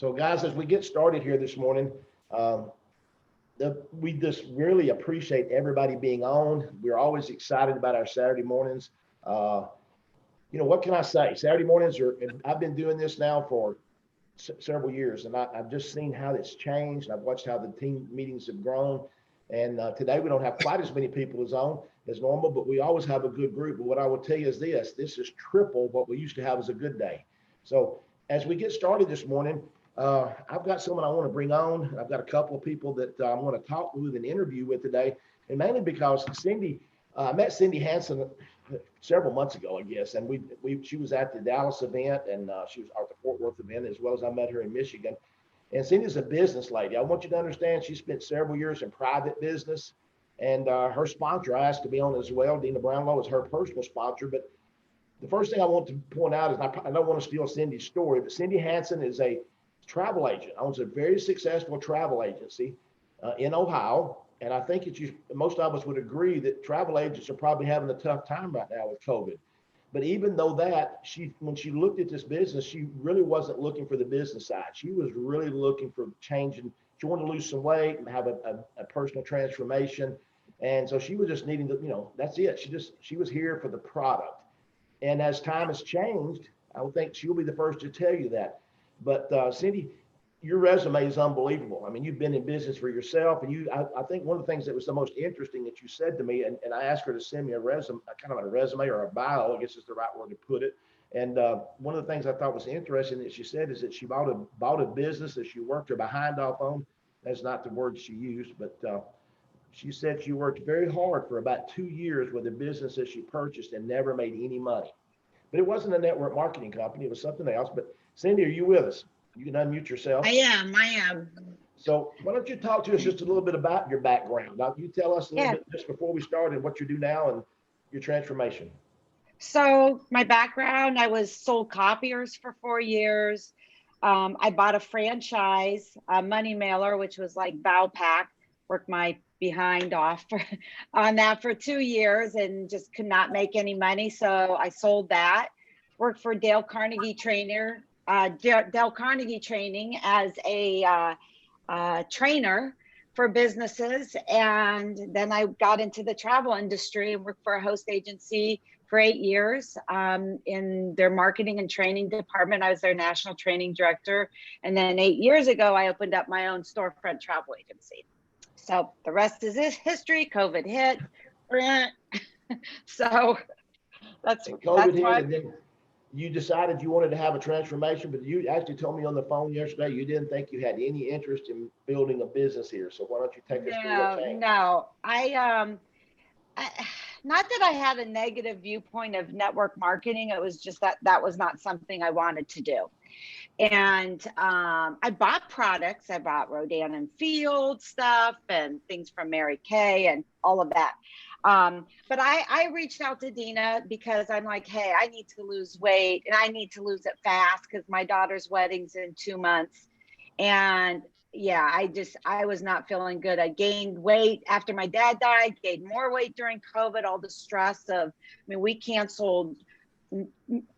So, guys, as we get started here this morning, um, we just really appreciate everybody being on. We're always excited about our Saturday mornings. Uh, what can I say? Saturday mornings are, I've been doing this now for several years, and I've just seen how it's changed. I've watched how the team meetings have grown. And today we don't have quite as many people as normal, but we always have a good group. But what I will tell you is this is triple what we used to have as a good day. So as we get started this morning, I've got someone I want to bring on. I've got a couple of people that I want to talk with and interview with today, and mainly because I met Cindy Hansen several months ago, I guess, and she was at the Dallas event, and she was at the Fort Worth event, as well as I met her in Michigan. And Cindy's a business lady. I want you to understand she spent several years in private business, and her sponsor I asked to be on as well. Dina Brownlow is her personal sponsor. But the first thing I want to point out is I don't want to steal Cindy's story, but Cindy Hansen is a travel agent, owns a very successful travel agency in Ohio. And I think most of us would agree that travel agents are probably having a tough time right now with COVID. But even though that, when she looked at this business, she really wasn't looking for the business side. She was really looking for changing. She wanted to lose some weight and have a personal transformation. And so she was just needing to, that's it. She was here for the product. And as time has changed, I would think she'll be the first to tell you that. But Cindy, your resume is unbelievable. I mean, you've been in business for yourself, and I think one of the things that was the most interesting that you said to me, and I asked her to send me a resume, kind of a resume or a bio, I guess is the right word to put it. And one of the things I thought was interesting that she said is that she bought a business that she worked her behind off on. That's not the word she used, but she said she worked very hard for about 2 years with a business that she purchased and never made any money. But it wasn't a network marketing company. It was something else. But Cindy, are you with us? You can unmute yourself. I am. So why don't you talk to us just a little bit about your background? Now, you tell us a little bit just before we started what you do now and your transformation. So my background, I was sold copiers for 4 years. I bought a franchise, a money mailer, which was like Valpak, worked my behind off on that for 2 years and just could not make any money. So I sold that, worked for Dale Carnegie Training as a trainer for businesses. And then I got into the travel industry and worked for a host agency for 8 years in their marketing and training department. I was their national training director. And then 8 years ago, I opened up my own storefront travel agency. So the rest is history. COVID hit. So that's COVID hit, and then you decided you wanted to have a transformation, but you actually told me on the phone yesterday you didn't think you had any interest in building a business here. So why don't you take us through your change? No, I not that I had a negative viewpoint of network marketing. It was just that was not something I wanted to do. And I bought products. I bought Rodan and Field stuff and things from Mary Kay and all of that. But I reached out to Dina because I'm like, hey, I need to lose weight and I need to lose it fast because my daughter's wedding's in 2 months. And yeah, I was not feeling good. I gained weight after my dad died, gained more weight during COVID, all the stress we canceled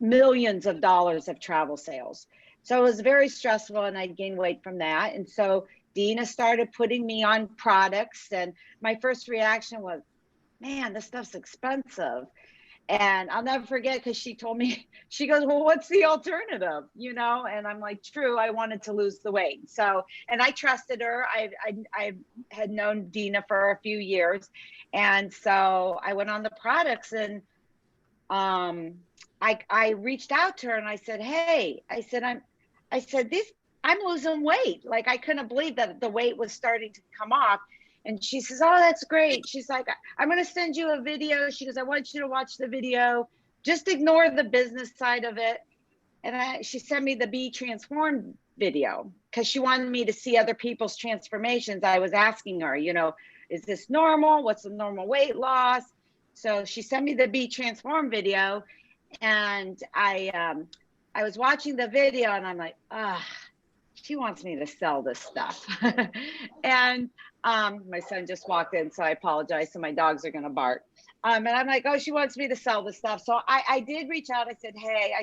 millions of dollars of travel sales. So it was very stressful and I gained weight from that. And so Dina started putting me on products and my first reaction was, man, this stuff's expensive. And I'll never forget because she told me, she goes, well, what's the alternative? And I'm like, true, I wanted to lose the weight. So, and I trusted her. I had known Dina for a few years. And so I went on the products and I reached out to her and I said, hey, I'm losing weight. Like I couldn't believe that the weight was starting to come off. And she says, oh, that's great. She's like, I'm going to send you a video. She goes, I want you to watch the video. Just ignore the business side of it. And she sent me the Be Transformed video because she wanted me to see other people's transformations. I was asking her, is this normal? What's the normal weight loss? So she sent me the Be Transformed video. And I was watching the video and I'm like, she wants me to sell this stuff. And my son just walked in, so I apologize. So my dogs are going to bark. And I'm like, oh, she wants me to sell this stuff. So I did reach out. I said, hey,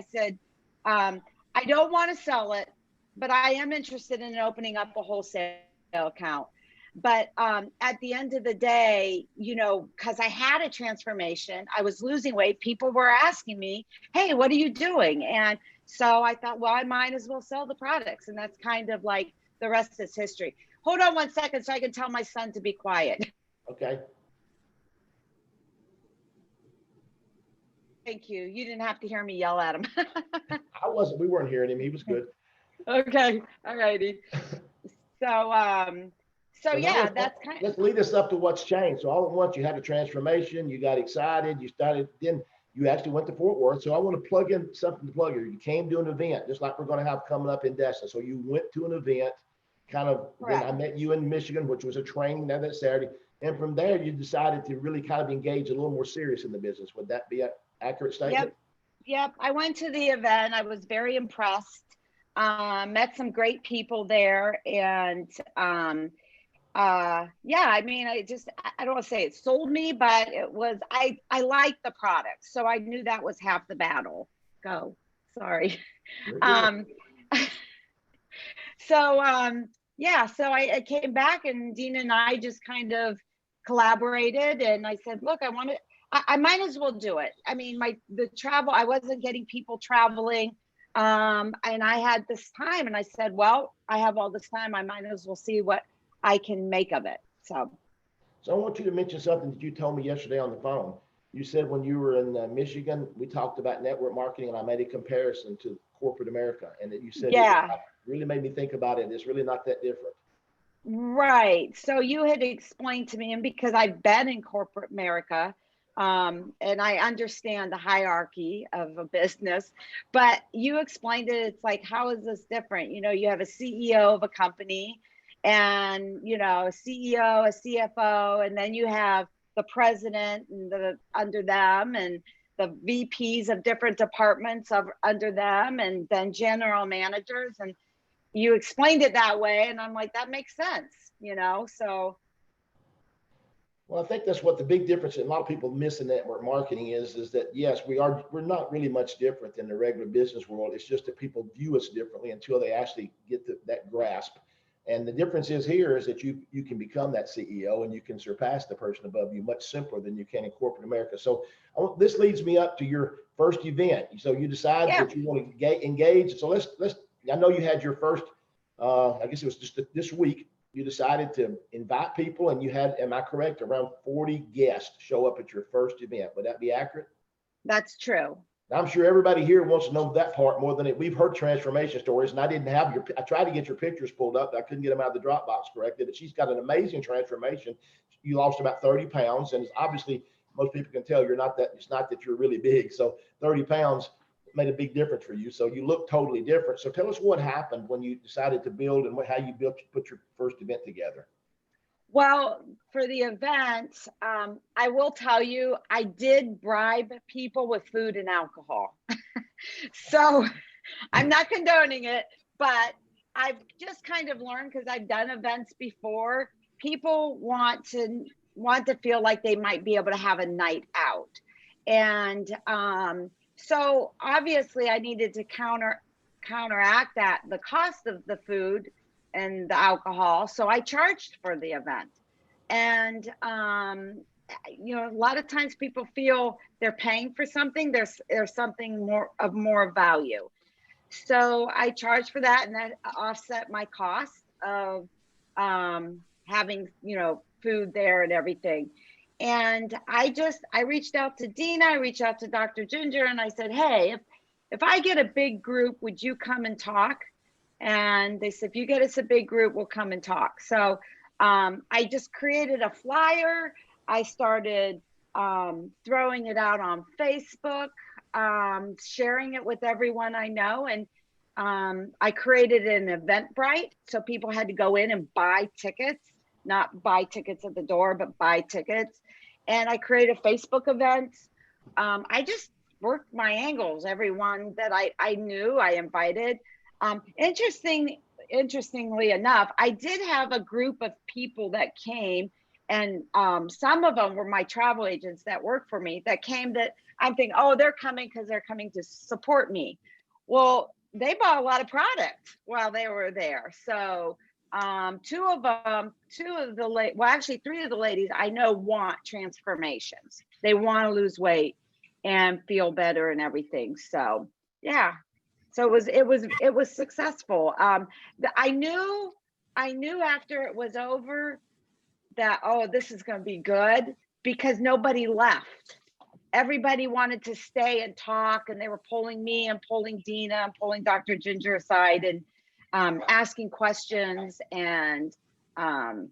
I don't want to sell it, but I am interested in opening up a wholesale account. But at the end of the day, you know, because I had a transformation, I was losing weight. People were asking me, "Hey, what are you doing?" And so I thought, well, I might as well sell the products, and that's kind of like the rest is history. Hold on 1 second, so I can tell my son to be quiet. Okay. Thank you. You didn't have to hear me yell at him. We weren't hearing him. He was good. Okay. All righty. So, so So now yeah, that's kind of, let's lead us up to what's changed. So all at once you had a transformation, you got excited, you started, then you actually went to Fort Worth. So I want to plug in something to plug here. You came to an event, just like we're going to have coming up in Destin. So you went to an event, kind of, then I correct. met you in Michigan, which was a training there that Saturday. And from there, you decided to really kind of engage a little more serious in the business. Would that be an accurate statement? Yep. Yep. I went to the event. I was very impressed. Met some great people there. And yeah, I mean, I don't want to say it sold me, but it was, I liked the product. So I knew that was half the battle. Go. Sorry. Very good. Um, so yeah, so I came back and Dina and I just kind of collaborated and I said, look, I might as well do it. I mean, the travel, I wasn't getting people traveling. And I had this time and I said, well, I have all this time. I might as well see what I can make of it. So So I want you to mention something that you told me yesterday on the phone. You said when you were in Michigan, we talked about network marketing, and I made a comparison to corporate America, and that you said it yeah, really made me think about it. It's really not that different. right. So you had explained to me, and because I've been in corporate America, and I understand the hierarchy of a business, but you explained it. It's like, how is this different? You know, you have a CEO of a company, and you know, a CEO, a CFO, and then you have the president and the under them, and the VPs of different departments of under them, and then general managers. And you explained it that way and I'm like, that makes sense, you know. So Well, I think that's what the big difference, and a lot of people miss in network marketing is that yes, we're not really much different than the regular business world. It's just that people view us differently until they actually get that grasp. And the difference is here is that you can become that CEO and you can surpass the person above you much simpler than you can in corporate America. So this leads me up to your first event. So you decide yeah, that you want to engage. So let's. I know you had your first. I guess it was just this week. You decided to invite people, and you had, am I correct, around 40 guests show up at your first event. Would that be accurate? that's true. I'm sure everybody here wants to know that part more than it. We've heard transformation stories, and I didn't have I tried to get your pictures pulled up, but I couldn't get them out of the Dropbox correctly. But she's got an amazing transformation. You lost about 30 pounds, and it's obviously most people can tell it's not that you're really big. So 30 pounds made a big difference for you. So you look totally different. So tell us what happened when you decided to build and how you put your first event together. Well, for the event, I will tell you, I did bribe people with food and alcohol. So I'm not condoning it, but I've just kind of learned because I've done events before. People want to feel like they might be able to have a night out, and so obviously I needed to counteract that the cost of the food and the alcohol. So I charged for the event, and you know, a lot of times people feel they're paying for something. There's something more value. So I charged for that, and that offset my cost of having, you know, food there and everything. And I reached out to Dina, I reached out to Dr. Ginger, and I said, hey, if I get a big group, would you come and talk? And they said, if you get us a big group, we'll come and talk. So I just created a flyer. I started throwing it out on Facebook, sharing it with everyone I know. And I created an Eventbrite. So people had to go in and buy tickets, not buy tickets at the door, but buy tickets. And I created Facebook events. I just worked my angles, everyone that I knew, I invited. Interestingly enough, I did have a group of people that came, and some of them were my travel agents that work for me that came, that I'm thinking, oh, they're coming because they're coming to support me. Well, they bought a lot of product while they were there. So two of the well, actually three of the ladies I know want transformations. They want to lose weight and feel better and everything. So yeah, so it was successful. I knew after it was over that, oh, this is going to be good, because nobody left. Everybody wanted to stay and talk, and they were pulling me and pulling Dina and pulling Dr. Ginger aside, and asking questions. And oh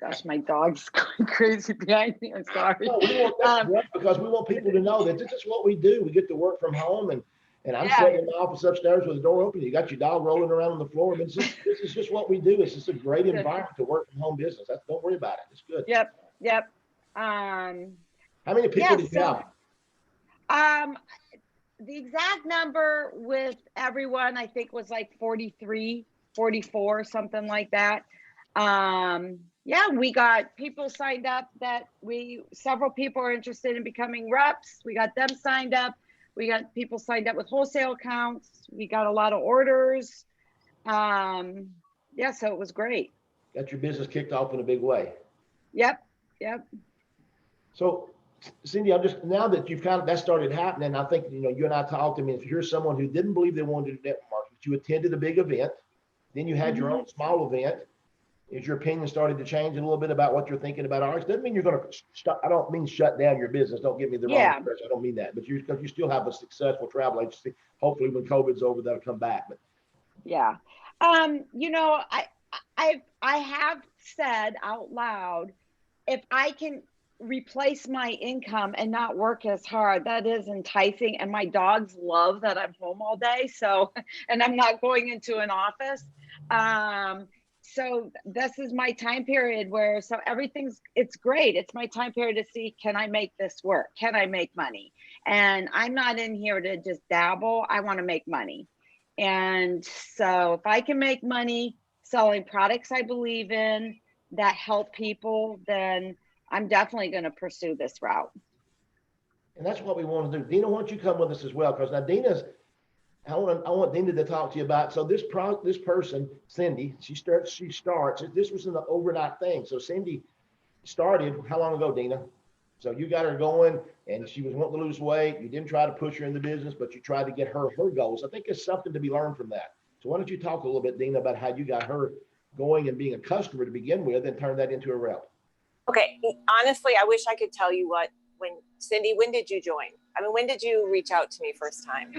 gosh, my dog's going crazy behind me. I'm sorry. No, we want that great, because we want people to know that this is what we do. We get to work from home, and I'm Yeah. sitting in my office upstairs with the door open. You got your dog rolling around on the floor. I mean, this is just what we do. It's just a great environment to work from home business. Don't worry about it. It's good. Yep. How many people did you have? The exact number with everyone, I think, was like 43, 44, something like that. Yeah, we got people signed up several people are interested in becoming reps. We got them signed up. We got people signed up with wholesale accounts. We got a lot of orders. Yeah, so it was great. Got your business kicked off in a big way. Yep. So, Cindy, I'm just, now that you've that started happening, I think, you and I talked. I mean, if you're someone who didn't believe they wanted to do network marketing, you attended a big event, then you had your own small event. Is your opinion started to change a little bit about what you're thinking about ours? Doesn't mean you're going to I don't mean shut down your business. Don't get me the wrong impression. I don't mean that, but you still have a successful travel agency. Hopefully when COVID's over, that'll come back. But yeah. I have said out loud, if I can replace my income and not work as hard, that is enticing. And my dogs love that I'm home all day. So, and I'm not going into an office. So this is my time period so it's great. It's my time period to see, can I make this work? Can I make money? And I'm not in here to just dabble. I want to make money. And so if I can make money selling products I believe in that help people, then I'm definitely going to pursue this route. And that's what we want to do. Dina, why don't you come with us as well? Because now I want Dina to talk to you about. So this person, Cindy, she starts. This was an overnight thing. So Cindy started how long ago, Dina? So you got her going, and she was wanting to lose weight. You didn't try to push her in the business, but you tried to get her goals. I think there's something to be learned from that. So why don't you talk a little bit, Dina, about how you got her going and being a customer to begin with, and turn that into a rep? Okay. Honestly, I wish I could tell you Cindy, when did you join? I mean, when did you reach out to me first time?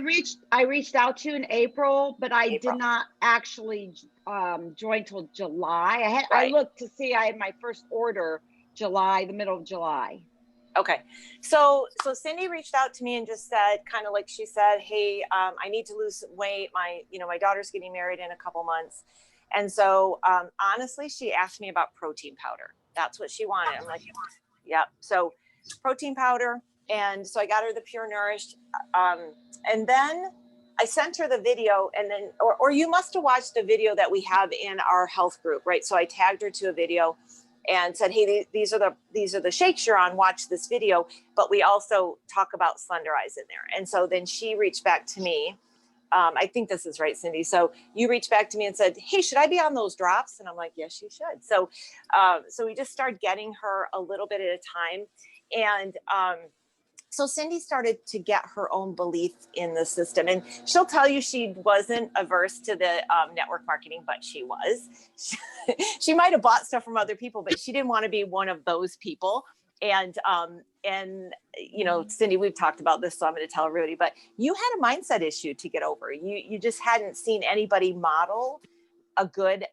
I reached out to you in April, but I did not actually join till July. I looked to see, I had my first order the middle of July. Okay. So Cindy reached out to me and just said, kind of like she said, hey, I need to lose weight. My daughter's getting married in a couple months. And so honestly, she asked me about protein powder. That's what she wanted. I'm like, yeah. So protein powder. And so I got her the Pure Nourished. And then I sent her the video, and then, or you must have watched a video that we have in our health group, right? So I tagged her to a video and said, hey, these are the shakes you're on, watch this video. But we also talk about Slenderize in there. And so then she reached back to me. I think this is right, Cindy. So you reached back to me and said, hey, should I be on those drops? And I'm like, yes, you should. So we just started getting her a little bit at a time. And so Cindy started to get her own belief in the system. And she'll tell you she wasn't averse to the network marketing, but she was. She might have bought stuff from other people, but she didn't want to be one of those people. And Cindy, we've talked about this, so I'm going to tell everybody, but you had a mindset issue to get over. You just hadn't seen anybody model a good,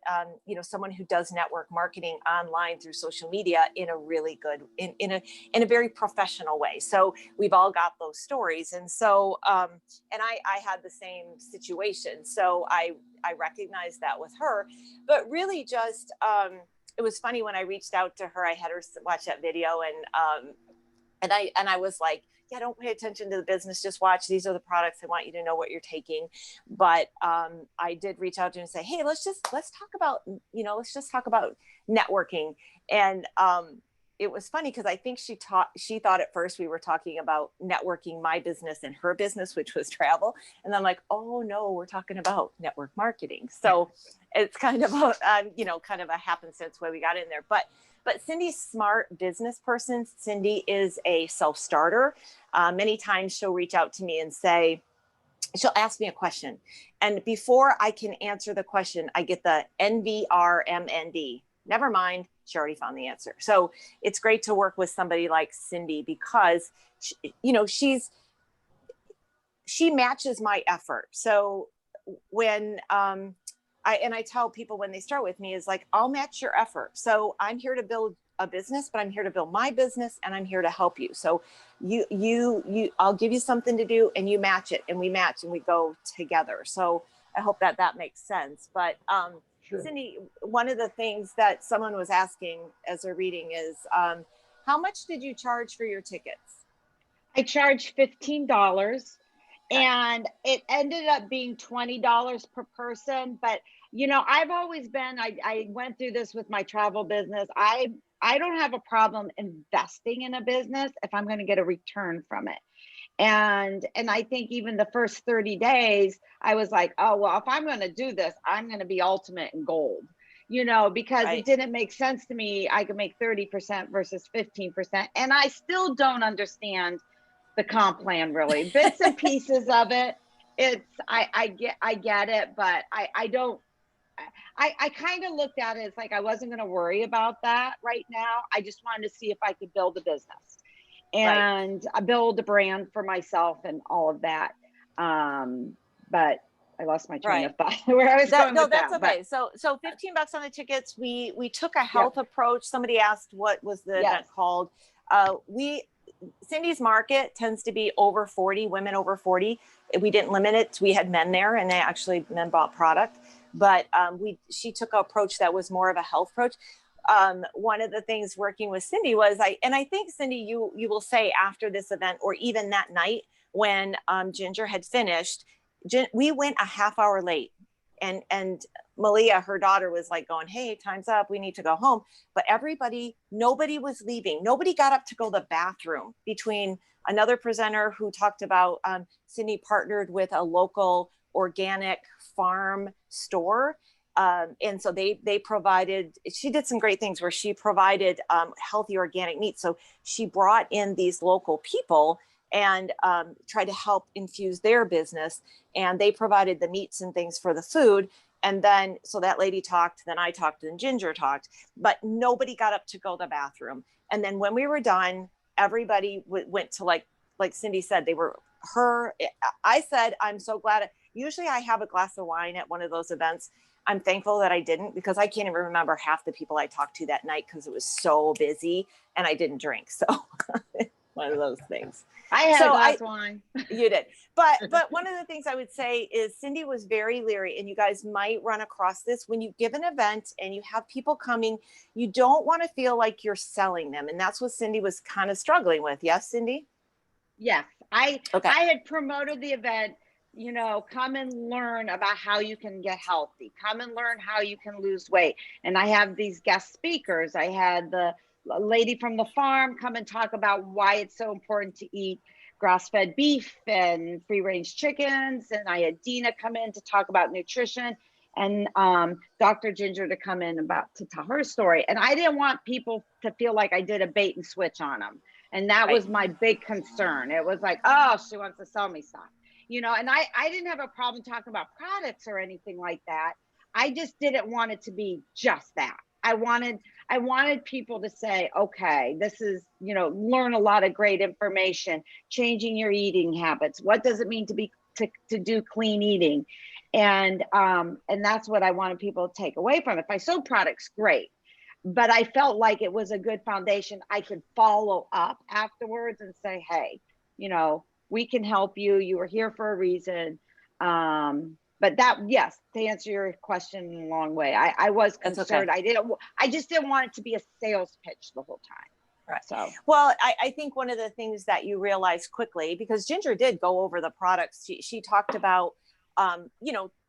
someone who does network marketing online through social media in a really good, in a very professional way. So we've all got those stories. And so, and I had the same situation. So I recognized that with her, but really just, it was funny when I reached out to her, I had her watch that video, and I was like, yeah, don't pay attention to the business. Just watch. These are the products. I want you to know what you're taking. But I did reach out to her and say, hey, let's talk about networking. And it was funny because I think she thought at first we were talking about networking my business and her business, which was travel. And I'm like, oh no, we're talking about network marketing. So it's kind of a, kind of a happenstance way we got in there. But Cindy's smart business person. Cindy is a self-starter. Many times she'll reach out to me and say, she'll ask me a question. And before I can answer the question, I get the NVRMND. Never mind, she already found the answer. So it's great to work with somebody like Cindy because, she matches my effort. So when I tell people when they start with me is like, I'll match your effort. So I'm here to build a business, but I'm here to build my business and I'm here to help you. So I'll give you something to do and you match it and we match and we go together. So I hope that makes sense. But Sure. Cindy, one of the things that someone was asking as they're reading is, how much did you charge for your tickets? I charged $15 and it ended up being $20 per person. But, I've always been, I went through this with my travel business. I don't have a problem investing in a business if I'm going to get a return from it. And I think even the first 30 days, I was like, oh, well, if I'm going to do this, I'm going to be ultimate in gold, because Right. It didn't make sense to me. I could make 30% versus 15%. And I still don't understand the comp plan really. Bits and pieces of it. I get it, but I don't. I kind of looked at it as like I wasn't going to worry about that right now. I just wanted to see if I could build a business and build a brand for myself and all of that. But I lost my train of thought where I was going with that's that. Okay. So $15 on the tickets. We took a health approach. Somebody asked what was the event called. Cindy's market tends to be over 40, women over 40. We didn't limit it. We had men there and men bought product, but she took an approach that was more of a health approach. One of the things working with Cindy was I think Cindy, you will say after this event or even that night when Ginger had finished, we went a half hour late and Malia, her daughter, was like going, hey, time's up. We need to go home. But nobody was leaving. Nobody got up to go to the bathroom between another presenter who talked about Cindy partnered with a local organic farm store. And so she did some great things where she provided healthy organic meat. So she brought in these local people and tried to help infuse their business. And they provided the meats and things for the food. And then, so that lady talked, then I talked, and Ginger talked, but nobody got up to go to the bathroom. And then when we were done, everybody went to like Cindy said, I said, I'm so glad. Usually I have a glass of wine at one of those events. I'm thankful that I didn't, because I can't even remember half the people I talked to that night because it was so busy and I didn't drink. So one of those things. I had a glass of wine. You did. But one of the things I would say is Cindy was very leery, and you guys might run across this when you give an event and you have people coming, you don't want to feel like you're selling them. And that's what Cindy was kind of struggling with. Yes, Cindy? Yes. I had promoted the event, come and learn about how you can get healthy, come and learn how you can lose weight. And I have these guest speakers. I had the lady from the farm come and talk about why it's so important to eat grass-fed beef and free-range chickens. And I had Dina come in to talk about nutrition, and Dr. Ginger to come in to tell her story. And I didn't want people to feel like I did a bait and switch on them. And that was my big concern. It was like, oh, she wants to sell me stuff, and I didn't have a problem talking about products or anything like that. I just didn't want it to be just that. I wanted people to say, okay, this is, learn a lot of great information, changing your eating habits. What does it mean to do clean eating? And that's what I wanted people to take away from it. If I sold products, great. But I felt like it was a good foundation. I could follow up afterwards and say, hey, we can help you. You were here for a reason. But yes, to answer your question in a long way, I was concerned. Okay. I just didn't want it to be a sales pitch the whole time. Right. So, well, I think one of the things that you realize quickly, because Ginger did go over the products, she talked about,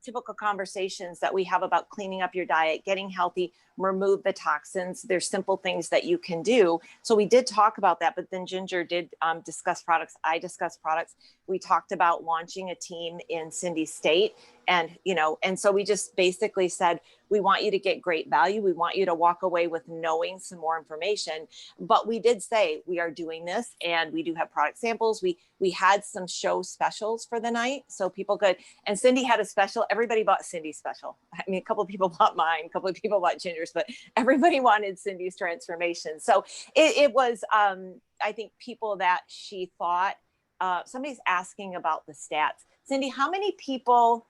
typical conversations that we have about cleaning up your diet, getting healthy, remove the toxins. There's simple things that you can do. So we did talk about that, but then Ginger did discuss products. I discussed products. We talked about launching a team in Cindy's state. And, you know, and so we just basically said, we want you to get great value. We want you to walk away with knowing some more information. But we did say we are doing this, and we do have product samples. We had some show specials for the night, so people could, and Cindy had a special. Everybody bought Cindy's special. I mean, a couple of people bought mine, a couple of people bought Ginger's, but everybody wanted Cindy's transformation. So it was, I think, people that she thought, somebody's asking about the stats. Cindy, how many people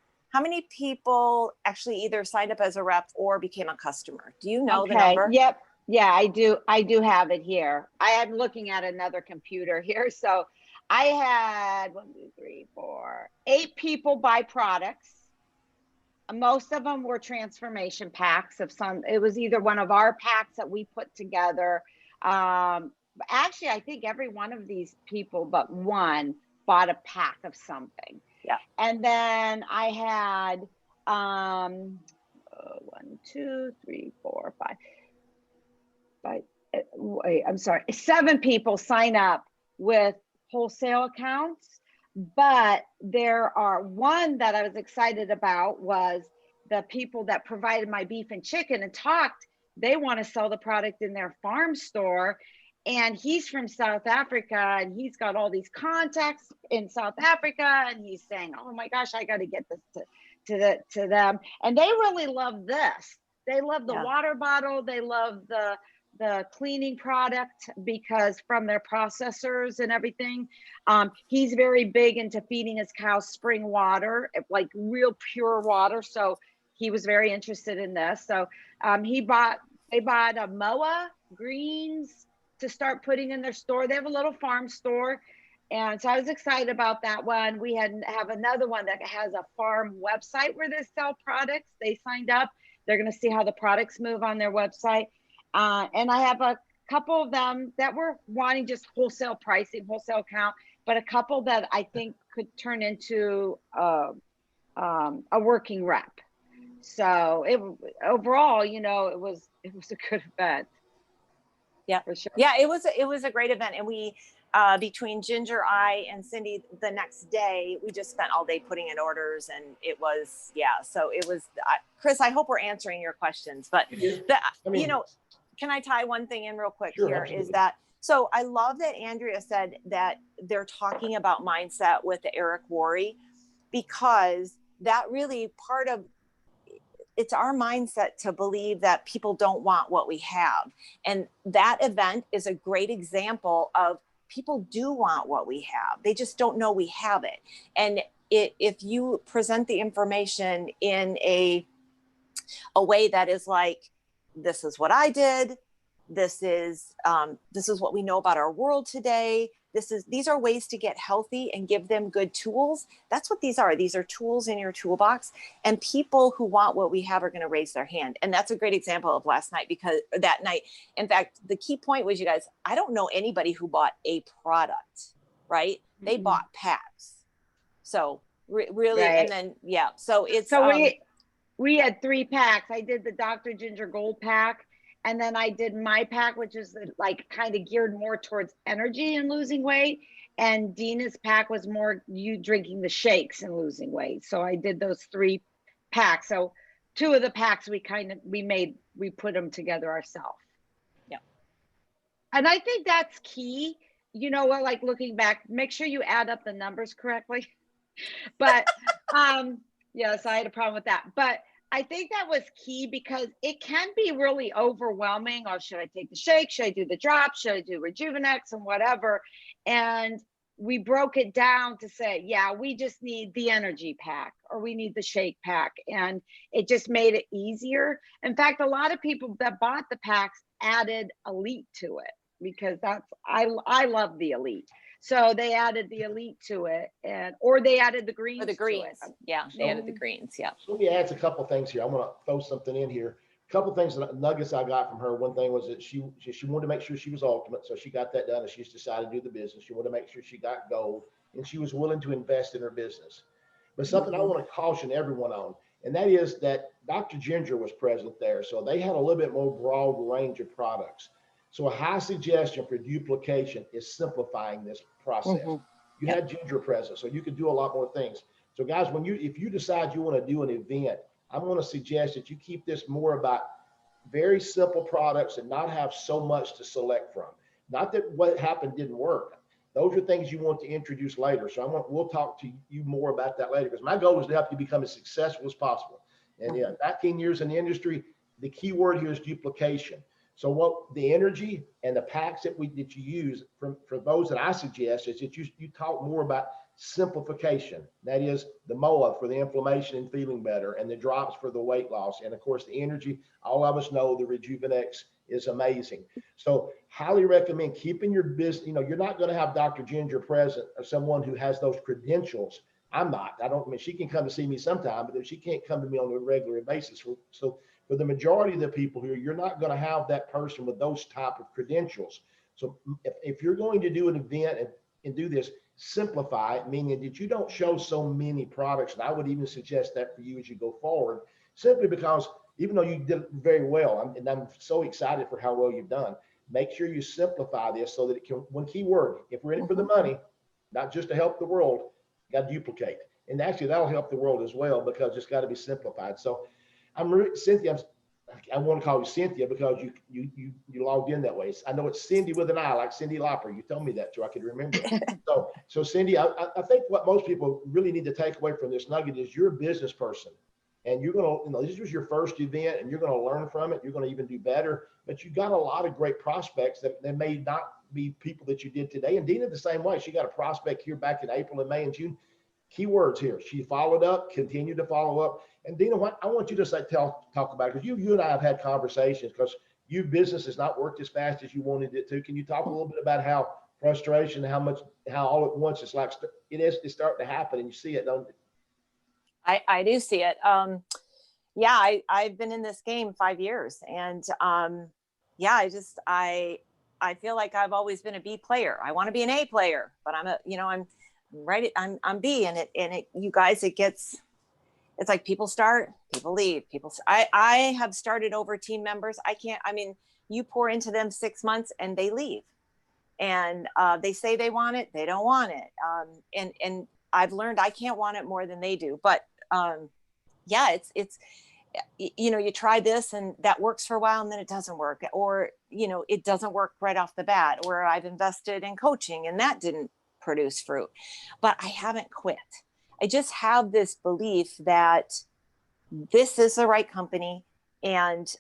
actually either signed up as a rep or became a customer? Do you know the number? Yep. Yeah, I do. I do have it here. I am looking at another computer here. So I had 1, 2, 3, 4, 8 people buy products. Most of them were transformation packs of some. It was either one of our packs that we put together. Actually, I think every one of these people but one bought a pack of something. Yeah. And then I had 1, 2, 3, 4, 5. Wait, I'm sorry. 7 people sign up with wholesale accounts, but there are one that I was excited about was the people that provided my beef and chicken and talked. They want to sell the product in their farm store. And he's from South Africa, and he's got all these contacts in South Africa. And he's saying, oh my gosh, I got to get this to them. And they really love this. They love the water bottle. They love the cleaning product because from their processors and everything. He's very big into feeding his cows spring water, like real pure water. So he was very interested in this. So they bought a MOA greens to start putting in their store. They have a little farm store. And so I was excited about that one. We have another one that has a farm website where they sell products. They signed up. They're going to see how the products move on their website. And I have a couple of them that were wanting just wholesale pricing, wholesale account, but a couple that I think could turn into a working rep. So overall, you know, it was a good event. Yeah, for sure. Yeah, it was a great event, and we between Ginger, I, and Cindy, the next day we just spent all day putting in orders, and it was So it was Chris. I hope we're answering your questions, but you know, can I tie one thing in real quick? Sure, here absolutely. is that. So I love that Andrea said that they're talking about mindset with the Eric Worre, because that really part of it's our mindset to believe that people don't want what we have. And that event is a great example of people do want what we have. They just don't know we have it. And if you present the information in a way that is like, this is what I did, this is what we know about our world today, these are ways to get healthy and give them good tools. That's what these are. These are tools in your toolbox, and people who want what we have are going to raise their hand. And that's a great example of last night, because that night, in fact, the key point was, you guys, I don't know anybody who bought a product, right? Mm-hmm. They bought packs. So really, right. And then, so it's, so we had 3 packs. I did the Dr. Ginger Gold pack. And then I did my pack, which is like kind of geared more towards energy and losing weight. And Dina's pack was more you drinking the shakes and losing weight. So I did those 3 packs. So 2 of the packs we put them together ourselves. Yeah. And I think that's key. You know what, like looking back, make sure you add up the numbers correctly. But yes, I had a problem with that. But I think that was key, because it can be really overwhelming. Or should I take the shake? Should I do the drop? Should I do Rejuvenex and whatever? And we broke it down to say, we just need the energy pack, or we need the shake pack. And it just made it easier. In fact, a lot of people that bought the packs added Elite to it, because I love the Elite. So they added the Elite to it, or they added the greens. Or the greens. Yeah, they added the greens. Yeah. So let me add a couple things here. I'm going to throw something in here. A couple things, nuggets I got from her. One thing was that she wanted to make sure she was ultimate. So she got that done, and she's decided to do the business. She wanted to make sure she got gold, and she was willing to invest in her business. But something I want to caution everyone on, And that is that Dr. Ginger was present there. So they had a little bit more broad range of products. So a high suggestion for duplication is simplifying this process. Mhm. You had Ginger present, so you could do a lot more things. So guys, if you decide you want to do an event, I'm going to suggest that you keep this more about very simple products and not have so much to select from. Not that what happened didn't work. Those are things you want to introduce later. So we'll talk to you more about that later, because my goal is to help you become as successful as possible. And yeah, 19 years in the industry, the key word here is duplication. So what the energy and the packs that you use for those that I suggest is that you talk more about simplification. That is the MOA for the inflammation and feeling better, and the drops for the weight loss. And of course, the energy, all of us know the Rejuvenex is amazing. So highly recommend keeping your business. You're not going to have Dr. Ginger present or someone who has those credentials. I'm not. I mean, she can come to see me sometime, but if she can't come to me on a regular basis. So for the majority of the people here, you're not going to have that person with those type of credentials. So if you're going to do an event and do this, simplify it, meaning that you don't show so many products. And I would even suggest that for you as you go forward, simply because even though you did very well, and I'm so excited for how well you've done, make sure you simplify this so that it can, one key word, if we're in it for the money, not just to help the world, you got to duplicate. And actually that'll help the world as well, because it's got to be simplified. So Cynthia, I want to call you Cynthia because you logged in that way. I know it's Cindy with an I, like Cyndi Lauper. You told me that so I could remember it. So Cindy, I think what most people really need to take away from this nugget is you're a business person, and you're going to, this was your first event, and you're going to learn from it. You're going to even do better, but you got a lot of great prospects that may not be people that you did today. And Dina the same way. She got a prospect here back in April and May and June. Keywords here. She followed up, continued to follow up. And Dina, I want you to talk about it, because you and I have had conversations, because your business has not worked as fast as you wanted it to. Can you talk a little bit about how frustration, how all at once it's like it's starting to happen, and you see it, don't you? I do see it. Yeah, I've been in this game 5 years, and yeah, I feel like I've always been a B player. I want to be an A player, but I'm right. I'm B, and you guys, it's like people start, people leave, I have started over team members. You pour into them 6 months and they leave, and they say they want it, they don't want it. And I've learned I can't want it more than they do. But yeah, it's you try this and that works for a while, and then it doesn't work, or it doesn't work right off the bat. Or I've invested in coaching and that didn't produce fruit, but I haven't quit. I just have this belief that this is the right company, and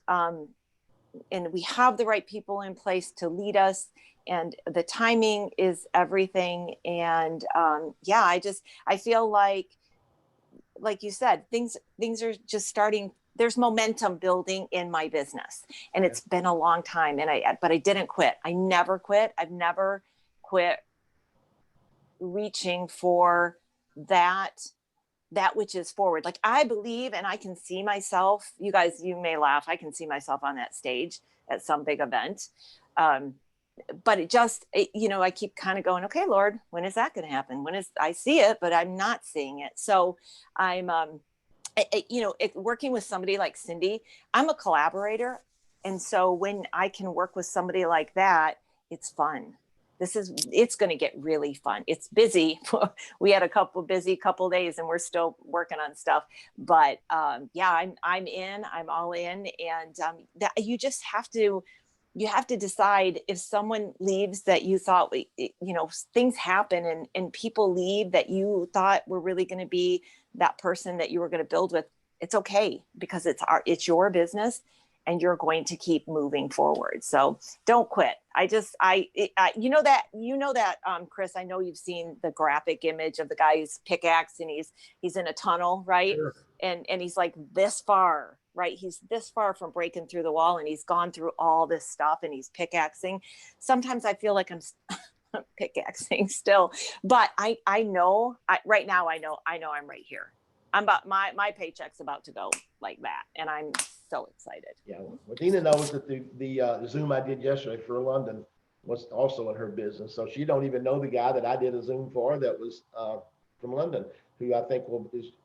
we have the right people in place to lead us, and the timing is everything. And yeah, I feel like you said, things are just starting. There's momentum building in my business, and it's been a long time. But I didn't quit. I never quit. I've never quit reaching for that which is forward. Like, I believe, and I can see myself, you guys, you may laugh, I can see myself on that stage at some big event. But I keep kind of going, okay, Lord, when is that going to happen? I see it, but I'm not seeing it. So I'm, working with somebody like Cindy, I'm a collaborator. And so when I can work with somebody like that, it's fun. It's going to get really fun. It's busy. We had a busy couple days, and we're still working on stuff, but yeah, I'm all in. And that you just have to decide, if someone leaves that you thought, things happen, and people leave that you thought were really going to be that person that you were going to build with. It's okay, because it's your business, and you're going to keep moving forward. So don't quit. Chris, I know you've seen the graphic image of the guy who's pickaxe, and he's in a tunnel, right? Sure. And he's like this far, right? He's this far from breaking through the wall, and he's gone through all this stuff, and he's pickaxing. Sometimes I feel like I'm pickaxing still, but I know right now, I know I'm right here. I'm about my paycheck's about to go like that, and I'm so excited. Yeah, well, Dina knows that the Zoom I did yesterday for London was also in her business, so she don't even know the guy that I did a Zoom for that was from London, who I think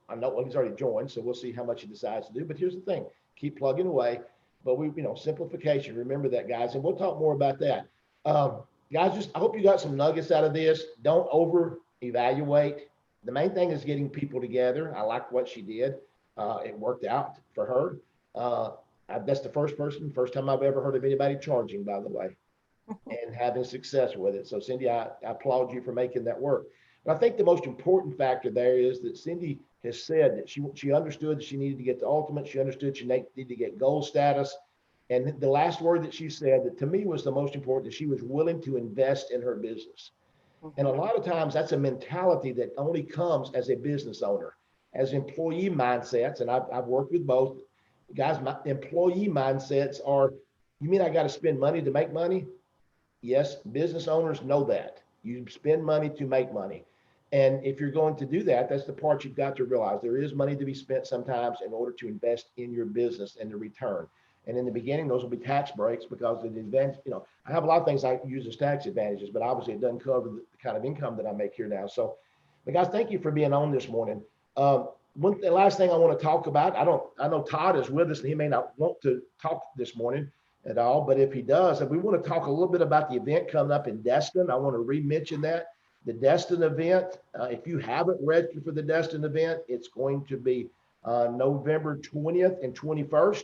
I know, well, he's already joined, so we'll see how much he decides to do. But here's the thing, keep plugging away. But simplification, remember that, guys. And we'll talk more about that. Guys, I hope you got some nuggets out of this. Don't over evaluate. The main thing is getting people together. I like what she did. It worked out for her. That's the first time I've ever heard of anybody charging, by the way, and having success with it. So Cindy, I applaud you for making that work. But I think the most important factor there is that Cindy has said that she understood that she needed to get to ultimate. She understood she needed to get gold status. And the last word that she said that to me was the most important, that she was willing to invest in her business. And a lot of times that's a mentality that only comes as a business owner. As employee mindsets, and I've worked with both, guys, my employee mindsets are, you mean I got to spend money to make money? Yes, business owners know that. You spend money to make money. And if you're going to do that, that's the part you've got to realize. There is money to be spent sometimes in order to invest in your business and the return. And in the beginning, those will be tax breaks because of the advantage. I have a lot of things I use as tax advantages, but obviously it doesn't cover the kind of income that I make here now. So, but guys, thank you for being on this morning. The last thing I want to talk about, I know Todd is with us and he may not want to talk this morning at all, but if he does, if we want to talk a little bit about the event coming up in Destin, I want to re-mention that. The Destin event, if you haven't registered for the Destin event, it's going to be November 20th and 21st.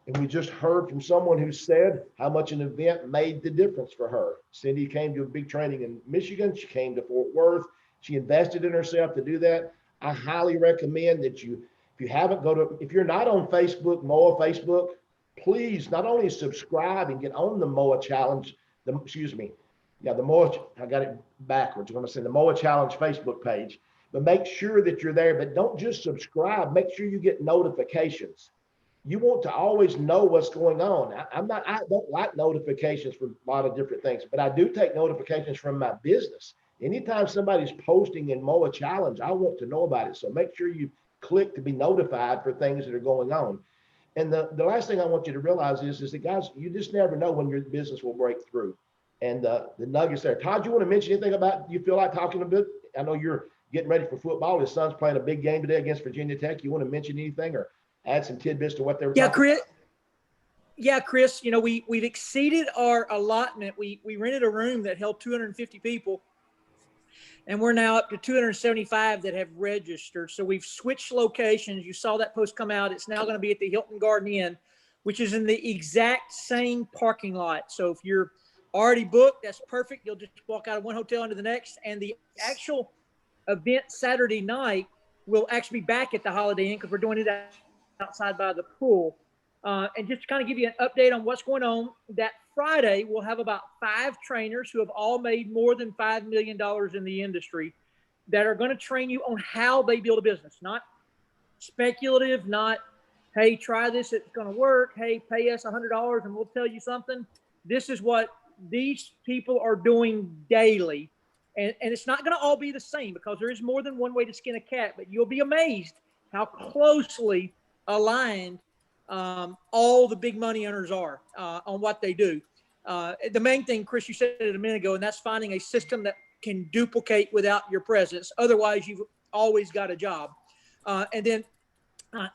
And we just heard from someone who said how much an event made the difference for her. Cindy came to a big training in Michigan. She came to Fort Worth. She invested in herself to do that. I highly recommend that if you're not on Facebook, MOA Facebook, please not only subscribe and get on the MOA Challenge, the MOA, I got it backwards. I'm going to say the MOA Challenge Facebook page, but make sure that you're there. But don't just subscribe. Make sure you get notifications. You want to always know what's going on. I don't like notifications for a lot of different things, but I do take notifications from my business. Anytime somebody's posting in MOA Challenge, I want to know about it. So make sure you click to be notified for things that are going on. And the last thing I want you to realize is that, guys, you just never know when your business will break through. And the nuggets there. Todd, you want to mention anything about, you feel like talking a bit? I know you're getting ready for football. His son's playing a big game today against Virginia Tech. You want to mention anything or add some tidbits to what they were talking about? Chris, we've exceeded our allotment. We rented a room that held 250 people, and we're now up to 275 that have registered. So we've switched locations. You saw that post come out. It's now going to be at the Hilton Garden Inn, which is in the exact same parking lot. So if you're already booked, that's perfect. You'll just walk out of one hotel into the next. And the actual event Saturday night will actually be back at the Holiday Inn because we're doing it outside by the pool. And just to kind of give you an update on what's going on, that Friday we'll have about 5 trainers who have all made more than $5 million in the industry that are going to train you on how they build a business. Not speculative, not, hey, try this, it's going to work. Hey, pay us $100 and we'll tell you something. This is what these people are doing daily. And it's not going to all be the same because there is more than one way to skin a cat, but you'll be amazed how closely aligned all the big money owners are on what they do. The main thing, Chris, you said it a minute ago, and that's finding a system that can duplicate without your presence. Otherwise, you've always got a job. And then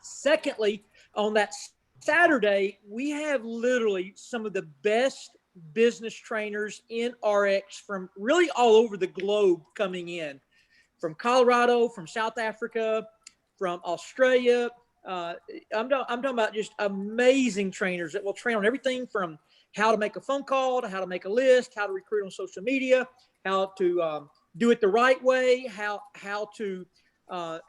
secondly, on that Saturday, we have literally some of the best business trainers in RX from really all over the globe coming in, from Colorado, from South Africa, from Australia. I'm talking about just amazing trainers that will train on everything from how to make a phone call to how to make a list, how to recruit on social media, how to do it the right way, how to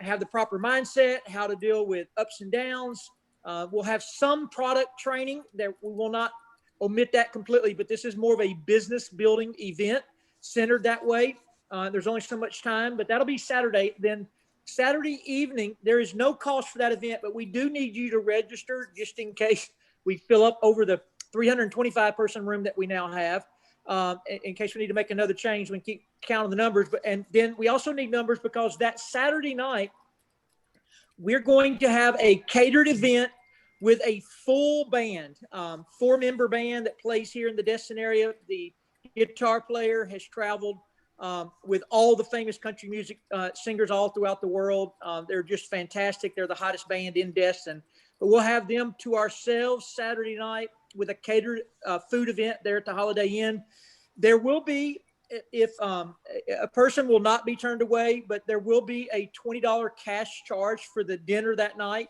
have the proper mindset, how to deal with ups and downs. We'll have some product training that we will not omit that completely, but this is more of a business building event centered that way. There's only so much time, but that'll be Saturday. Then Saturday evening, there is no cost for that event, but we do need you to register just in case we fill up over the 325 person room that we now have. In case we need to make another change, we can keep counting the numbers. And then we also need numbers because that Saturday night, we're going to have a catered event with a full band, 4-member band that plays here in the Destin area. The guitar player has traveled with all the famous country music singers all throughout the world. They're just fantastic. They're the hottest band in Destin. But we'll have them to ourselves Saturday night with a catered food event there at the Holiday Inn. There will be, if a person will not be turned away, but there will be a $20 cash charge for the dinner that night.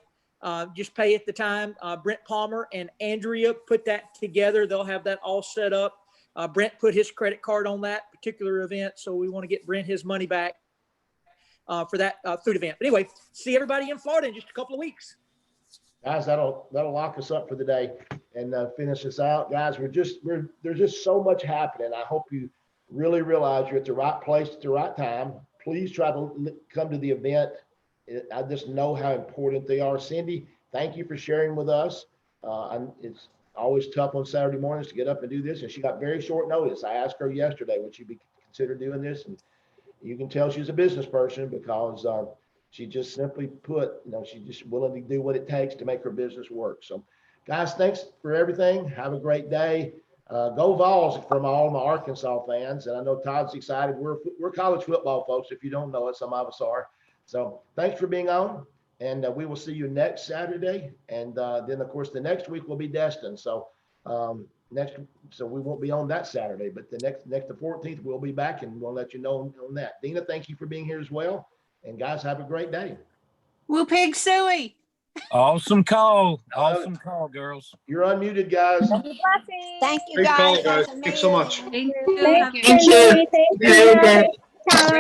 Just pay at the time. Brent Palmer and Andrea put that together. They'll have that all set up. Brent put his credit card on that particular event, so we want to get Brent his money back for that food event. But anyway, see everybody in Florida in just a couple of weeks. Guys, that'll lock us up for the day and finish us out. Guys, there's just so much happening. I hope you really realize you're at the right place at the right time. Please try to come to the event. I just know how important they are. Cindy, thank you for sharing with us. It's always tough on Saturday mornings to get up and do this, and she got very short notice. I asked her yesterday, would she be consider doing this? And you can tell she's a business person because she just simply put, she's just willing to do what it takes to make her business work. So, guys, thanks for everything. Have a great day. Go Vols from all my Arkansas fans, and I know Todd's excited. We're college football folks. If you don't know it, some of us are. So, thanks for being on. And we will see you next Saturday. And then, of course, the next week will be Destin. So so we won't be on that Saturday, but the the 14th, we'll be back and we'll let you know on that. Dina, thank you for being here as well. And guys, have a great day. Woo Pig Suey. Awesome call. Awesome call, girls. You're unmuted, guys. Thank you, Great call, guys. guys. That's Thanks so much. amazing. Thank you. Thank you. Thank you.